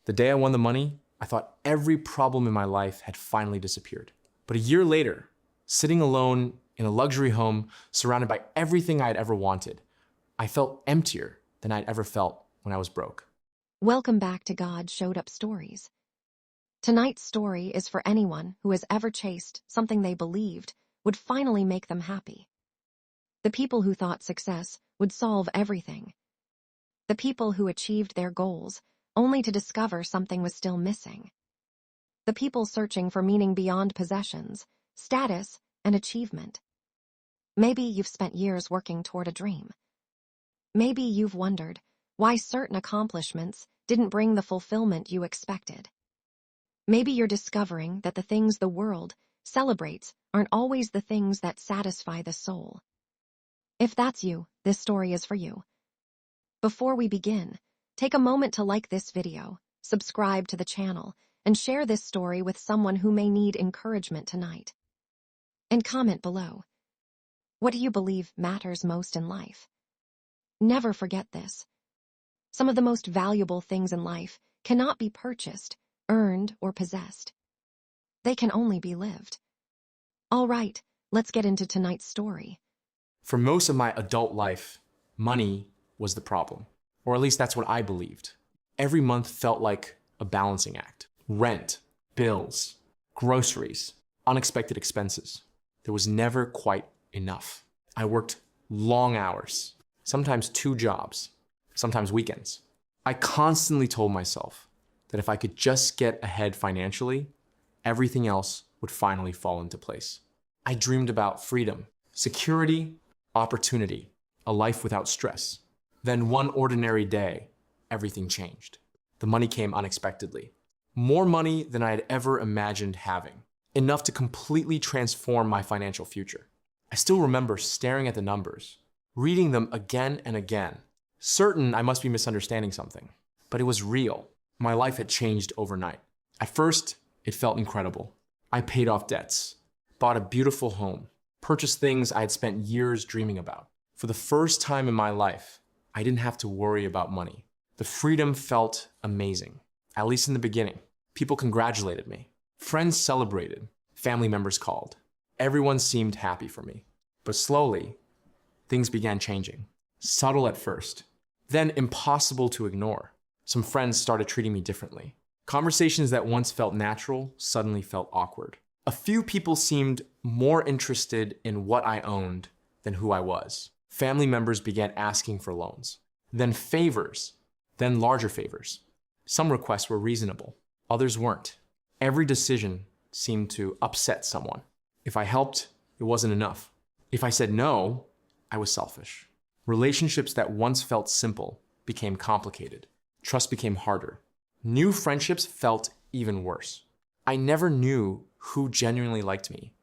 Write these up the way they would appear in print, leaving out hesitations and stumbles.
The day I won the money, I thought every problem in my life had finally disappeared. But a year later, sitting alone in a luxury home, surrounded by everything I'd ever wanted, I felt emptier than I'd ever felt when I was broke. Welcome back to God Showed Up Stories. Tonight's story is for anyone who has ever chased something they believed would finally make them happy. The people who thought success would solve everything. The people who achieved their goals only to discover something was still missing. The people searching for meaning beyond possessions, status, and achievement. Maybe you've spent years working toward a dream. Maybe you've wondered why certain accomplishments didn't bring the fulfillment you expected. Maybe you're discovering that the things the world celebrates aren't always the things that satisfy the soul. If that's you, this story is for you. Before we begin, take a moment to like this video, subscribe to the channel, and share this story with someone who may need encouragement tonight. And comment below. What do you believe matters most in life? Never forget this. Some of the most valuable things in life cannot be purchased, earned, or possessed. They can only be lived. All right, let's get into tonight's story. For most of my adult life, money was the problem. Or at least that's what I believed. Every month felt like a balancing act. Rent, bills, groceries, unexpected expenses. There was never quite enough. I worked long hours, sometimes 2 jobs, sometimes weekends. I constantly told myself that if I could just get ahead financially, everything else would finally fall into place. I dreamed about freedom, security, opportunity, a life without stress. Then one ordinary day, everything changed. The money came unexpectedly. More money than I had ever imagined having. Enough to completely transform my financial future. I still remember staring at the numbers, reading them again and again, certain I must be misunderstanding something. But it was real. My life had changed overnight. At first, it felt incredible. I paid off debts, bought a beautiful home, purchased things I had spent years dreaming about. For the first time in my life, I didn't have to worry about money. The freedom felt amazing, at least in the beginning. People congratulated me. Friends celebrated. Family members called. Everyone seemed happy for me. But slowly, things began changing. Subtle at first, then impossible to ignore. Some friends started treating me differently. Conversations that once felt natural suddenly felt awkward. A few people seemed more interested in what I owned than who I was. Family members began asking for loans, then favors, then larger favors. Some requests were reasonable, others weren't. Every decision seemed to upset someone. If I helped, it wasn't enough. If I said no, I was selfish. Relationships that once felt simple became complicated. Trust became harder. New friendships felt even worse. I never knew who genuinely liked me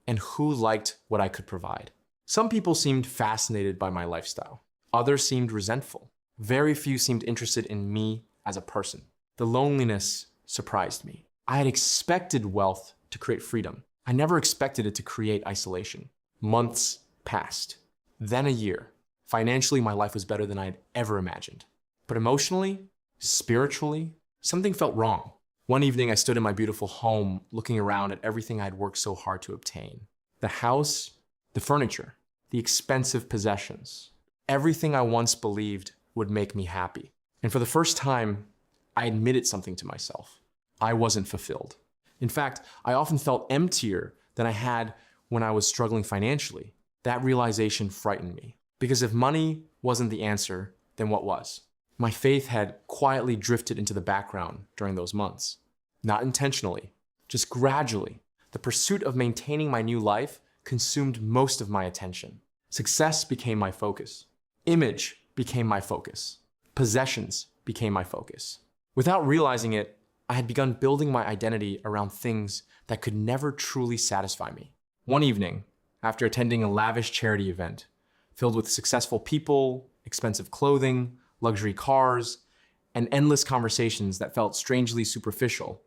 and who liked what I could provide. Some people seemed fascinated by my lifestyle. Others seemed resentful. Very few seemed interested in me as a person. The loneliness surprised me. I had expected wealth to create freedom. I never expected it to create isolation. Months passed. Then a year. Financially, my life was better than I had ever imagined. But emotionally, spiritually, something felt wrong. One evening, I stood in my beautiful home, looking around at everything I had worked so hard to obtain. The house, the furniture, the expensive possessions. Everything I once believed would make me happy. And for the first time, I admitted something to myself. I wasn't fulfilled. In fact, I often felt emptier than I had when I was struggling financially. That realization frightened me. Because if money wasn't the answer, then what was? My faith had quietly drifted into the background during those months. Not intentionally, just gradually. The pursuit of maintaining my new life consumed most of my attention. Success became my focus. Image became my focus. Possessions became my focus. Without realizing it, I had begun building my identity around things that could never truly satisfy me. One evening, after attending a lavish charity event, filled with successful people, expensive clothing, luxury cars, and endless conversations that felt strangely superficial,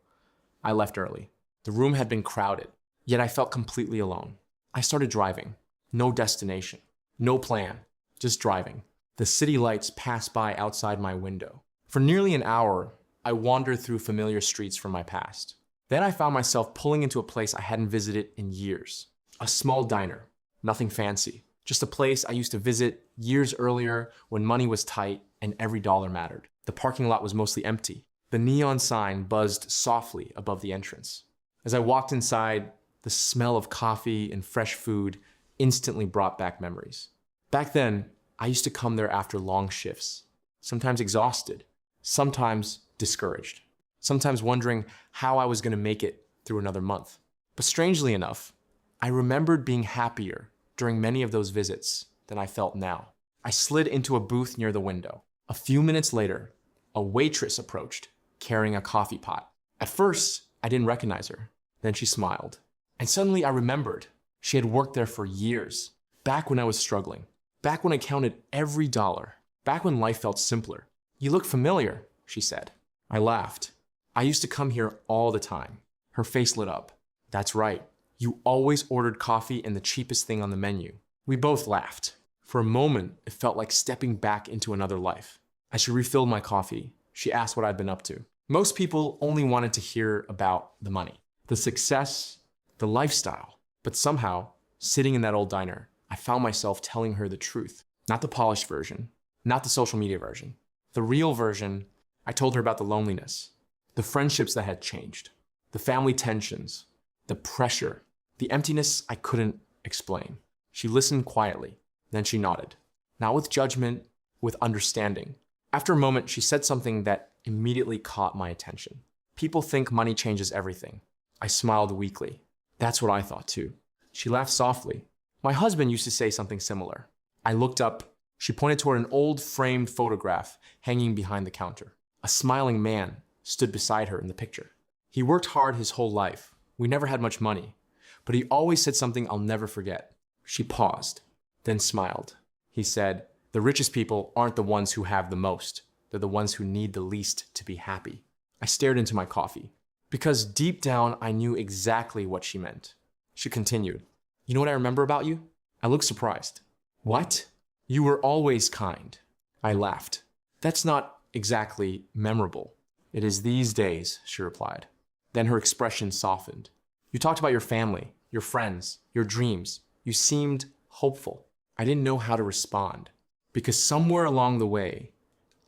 I left early. The room had been crowded, yet I felt completely alone. I started driving. No destination, no plan, just driving. The city lights passed by outside my window. For nearly an hour, I wandered through familiar streets from my past. Then I found myself pulling into a place I hadn't visited in years. A small diner, nothing fancy, just a place I used to visit years earlier when money was tight and every dollar mattered. The parking lot was mostly empty. The neon sign buzzed softly above the entrance. As I walked inside, the smell of coffee and fresh food instantly brought back memories. Back then, I used to come there after long shifts, sometimes exhausted, sometimes discouraged, sometimes wondering how I was going to make it through another month. But strangely enough, I remembered being happier during many of those visits than I felt now. I slid into a booth near the window. A few minutes later, a waitress approached, carrying a coffee pot. At first, I didn't recognize her. Then she smiled. And suddenly I remembered she had worked there for years, back when I was struggling, back when I counted every dollar, back when life felt simpler. "You look familiar," she said. I laughed. "I used to come here all the time." Her face lit up. "That's right. You always ordered coffee and the cheapest thing on the menu." We both laughed. For a moment, it felt like stepping back into another life. As she refilled my coffee, she asked what I'd been up to. Most people only wanted to hear about the money, the success, the lifestyle. But somehow, sitting in that old diner, I found myself telling her the truth. Not the polished version, not the social media version. The real version, I told her about the loneliness, the friendships that had changed, the family tensions, the pressure, the emptiness I couldn't explain. She listened quietly, then she nodded. Not with judgment, with understanding. After a moment, she said something that immediately caught my attention. "People think money changes everything." I smiled weakly. That's what I thought too. She laughed softly. "My husband used to say something similar." I looked up. She pointed toward an old framed photograph hanging behind the counter. A smiling man stood beside her in the picture. He worked hard his whole life. We never had much money, but he always said something I'll never forget. She paused, then smiled. He said, "The richest people aren't the ones who have the most. They're the ones who need the least to be happy." I stared into my coffee, because deep down I knew exactly what she meant. She continued, "You know what I remember about you?" I looked surprised. "What?" "You were always kind." I laughed. "That's not exactly memorable." "It is these days," she replied. Then her expression softened. "You talked about your family, your friends, your dreams. You seemed hopeful." I didn't know how to respond, because somewhere along the way,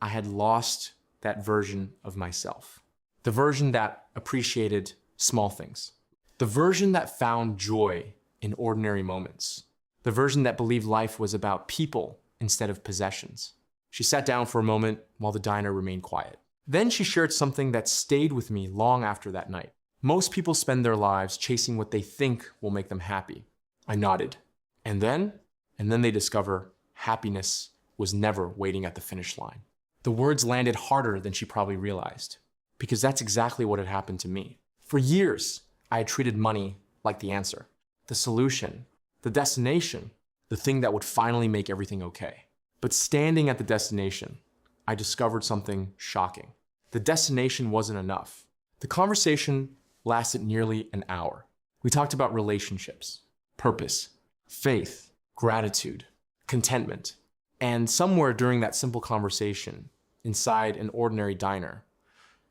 I had lost that version of myself. The version that appreciated small things. The version that found joy in ordinary moments. The version that believed life was about people instead of possessions. She sat down for a moment while the diner remained quiet. Then she shared something that stayed with me long after that night. Most people spend their lives chasing what they think will make them happy. I nodded. And then they discover happiness was never waiting at the finish line. The words landed harder than she probably realized, because that's exactly what had happened to me. For years, I had treated money like the answer, the solution, the destination, the thing that would finally make everything okay. But standing at the destination, I discovered something shocking. The destination wasn't enough. The conversation lasted nearly an hour. We talked about relationships, purpose, faith, gratitude, contentment. And somewhere during that simple conversation, inside an ordinary diner,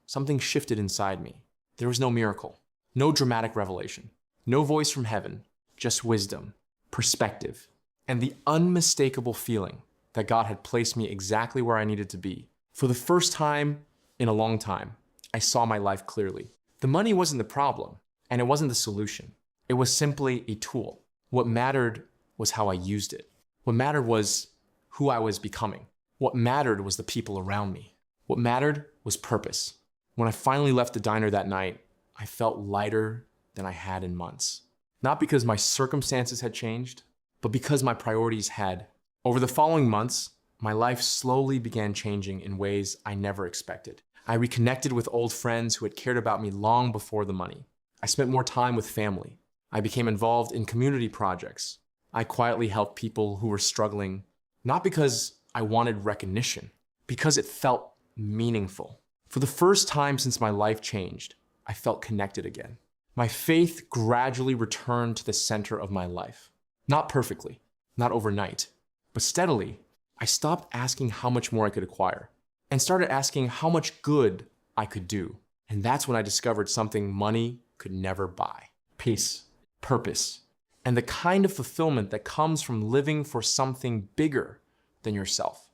something shifted inside me. There was no miracle, no dramatic revelation, no voice from heaven, just wisdom, perspective, and the unmistakable feeling that God had placed me exactly where I needed to be. For the first time in a long time, I saw my life clearly. The money wasn't the problem, and it wasn't the solution. It was simply a tool. What mattered was how I used it. What mattered was who I was becoming. What mattered was the people around me. What mattered was purpose. When I finally left the diner that night, I felt lighter than I had in months. Not because my circumstances had changed, but because my priorities had. Over the following months, my life slowly began changing in ways I never expected. I reconnected with old friends who had cared about me long before the money. I spent more time with family. I became involved in community projects. I quietly helped people who were struggling, not because I wanted recognition, because it felt meaningful. For the first time since my life changed, I felt connected again. My faith gradually returned to the center of my life. Not perfectly, not overnight, but steadily. I stopped asking how much more I could acquire and started asking how much good I could do. And that's when I discovered something money could never buy: peace, purpose, and the kind of fulfillment that comes from living for something bigger than yourself.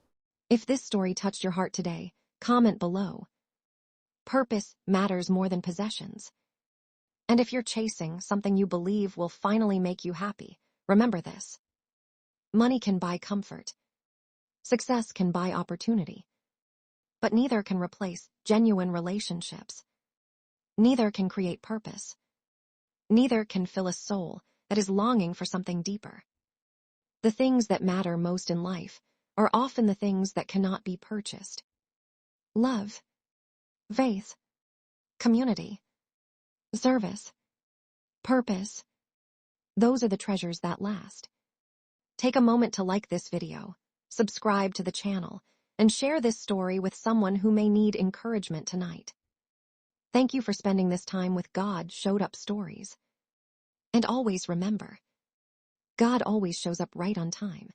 If this story touched your heart today, comment below. Purpose matters more than possessions. And if you're chasing something you believe will finally make you happy, remember this. Money can buy comfort. Success can buy opportunity. But neither can replace genuine relationships. Neither can create purpose. Neither can fill a soul that is longing for something deeper. The things that matter most in life are often the things that cannot be purchased. Love, faith, community, service, purpose. Those are the treasures that last. Take a moment to like this video, subscribe to the channel, and share this story with someone who may need encouragement tonight. Thank you for spending this time with God Showed Up Stories. And always remember, God always shows up right on time.